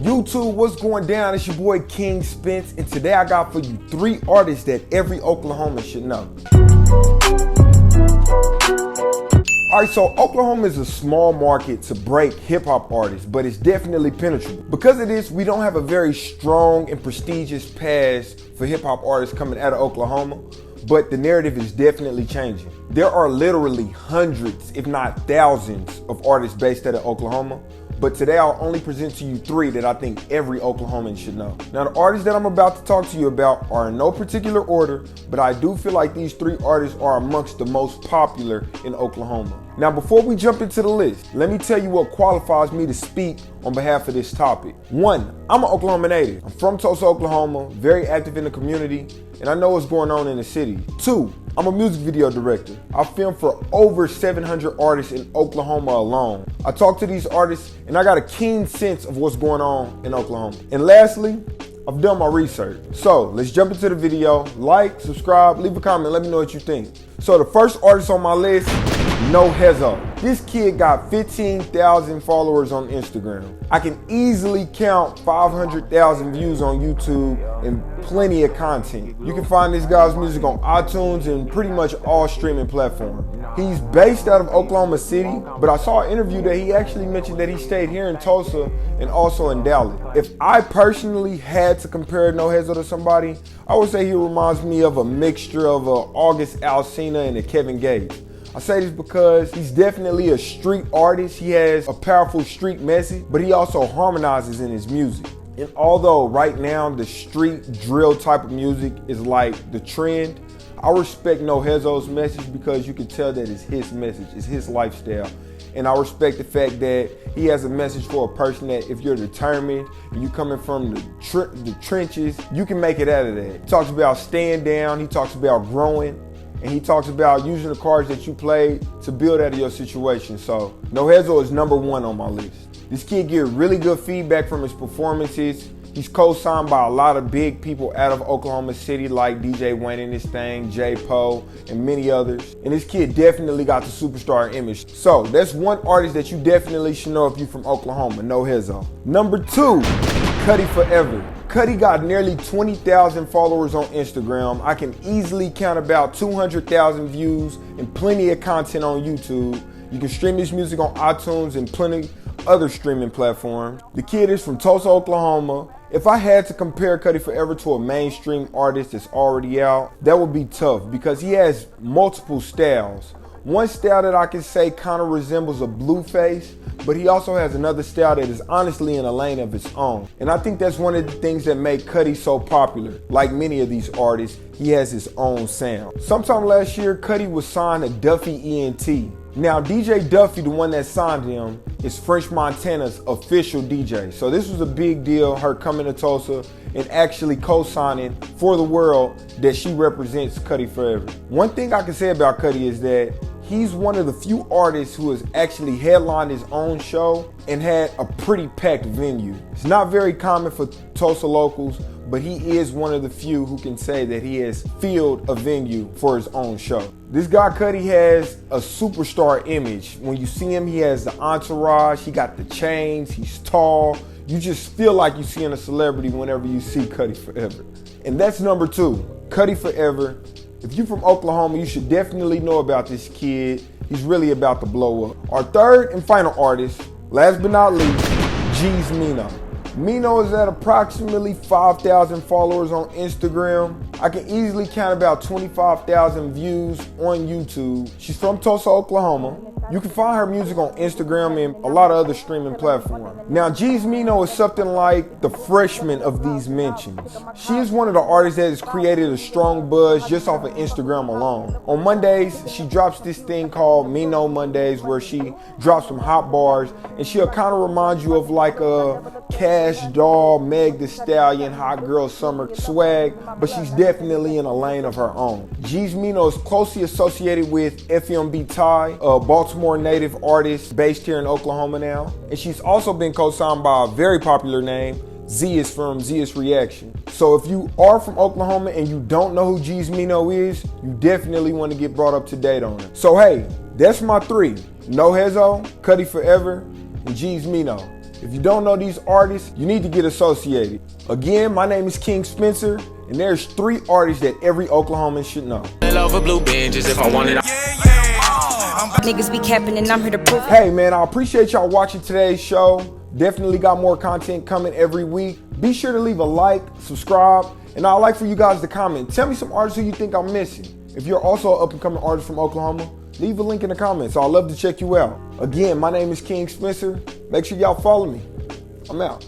YouTube, what's going down? It's your boy King Spence, and today I got for you 3 artists that every Oklahoman should know. Alright, so Oklahoma is a small market to break hip-hop artists, but it's definitely penetrable. Because of this, we don't have a very strong and prestigious past for hip-hop artists coming out of Oklahoma, but the narrative is definitely changing. There are literally hundreds, if not thousands, of artists based out of Oklahoma, but today I'll only present to you 3 that I think every Oklahoman should know. Now, the artists that I'm about to talk to you about are in no particular order, but I do feel like these 3 artists are amongst the most popular in Oklahoma. Now, before we jump into the list, let me tell you what qualifies me to speak on behalf of this topic. 1, I'm an Oklahoma native. I'm from Tulsa, Oklahoma, very active in the community, and I know what's going on in the city. 2, I'm a music video director. I filmed for over 700 artists in Oklahoma alone. I talk to these artists and I got a keen sense of what's going on in Oklahoma. And lastly, I've done my research. So let's jump into the video. Like, subscribe, leave a comment, let me know what you think. So the first artist on my list, Headz Up. This kid got 15,000 followers on Instagram. I can easily count 500,000 views on YouTube and plenty of content. You can find this guy's music on iTunes and pretty much all streaming platforms. He's based out of Oklahoma City, but I saw an interview that he actually mentioned that he stayed here in Tulsa and also in Dallas. If I personally had to compare Headz Up to somebody, I would say he reminds me of a mixture of a August Alsina and a Kevin Gates. I say this because he's definitely a street artist. He has a powerful street message, but he also harmonizes in his music. And although right now the street drill type of music is like the trend, I respect Headz Up's message because you can tell that it's his message, it's his lifestyle. And I respect the fact that he has a message for a person that if you're determined and you coming from the trenches, you can make it out of that. He talks about staying down, he talks about growing, and he talks about using the cards that you played to build out of your situation. So Headz Up is number 1 on my list. This kid gets really good feedback from his performances. He's co-signed by a lot of big people out of Oklahoma City like DJ Wayne and This Thing, J. Poe, and many others. And this kid definitely got the superstar image. So that's one artist that you definitely should know if you're from Oklahoma, Headz Up. Number 2, Cudi Forever. Cudi got nearly 20,000 followers on Instagram. I can easily count about 200,000 views and plenty of content on YouTube. You can stream his music on iTunes and plenty other streaming platforms. The kid is from Tulsa, Oklahoma. If I had to compare Cudi Forever to a mainstream artist that's already out, that would be tough because he has multiple styles. One style that I can say kind of resembles a Blueface, but he also has another style that is honestly in a lane of its own. And I think that's one of the things that make Cudi so popular. Like many of these artists, he has his own sound. Sometime last year, Cudi was signed to Duffy ENT. Now, DJ Duffy, the one that signed him, is French Montana's official DJ. So this was a big deal, her coming to Tulsa and actually co-signing for the world that she represents Cudi Forever. One thing I can say about Cudi is that he's one of the few artists who has actually headlined his own show and had a pretty packed venue. It's not very common for Tulsa locals, but he is one of the few who can say that he has filled a venue for his own show. This guy Cudi has a superstar image. When you see him, he has the entourage, he got the chains, he's tall. You just feel like you're seeing a celebrity whenever you see Cudi Forever. And that's number 2, Cudi Forever. If you're from Oklahoma, you should definitely know about this kid. He's really about to blow up. Our third and final artist, last but not least, Meno. Meno is at approximately 5,000 followers on Instagram. I can easily count about 25,000 views on YouTube. She's from Tulsa, Oklahoma. You can find her music on Instagram and a lot of other streaming platforms. Now, Meno is something like the freshman of these mentions. She is one of the artists that has created a strong buzz just off of Instagram alone. On Mondays, she drops this thing called Meno Mondays where she drops some hot bars and she'll kind of remind you of like a Cash Doll, Meg Thee Stallion, Hot Girl Summer swag, but she's definitely in a lane of her own. Meno is closely associated with FMB Ty, a Baltimore native artist based here in Oklahoma now. And she's also been co-signed by a very popular name, Zias from Zias Reaction. So if you are from Oklahoma and you don't know who Meno is, you definitely want to get brought up to date on her. So hey, that's my 3. Headz Up, Cudi Forever, and Meno. If you don't know these artists, you need to get associated. Again, my name is King Spencer, and there's 3 artists that every Oklahoman should know. Niggas be capping and I'm here to prove it. Hey man, I appreciate y'all watching today's show. Definitely got more content coming every week. Be sure to leave a like, subscribe, and I'd like for you guys to comment. Tell me some artists who you think I'm missing. If you're also an up-and-coming artist from Oklahoma, leave a link in the comments. I'd love to check you out. Again, my name is King Spencer. Make sure y'all follow me. I'm out.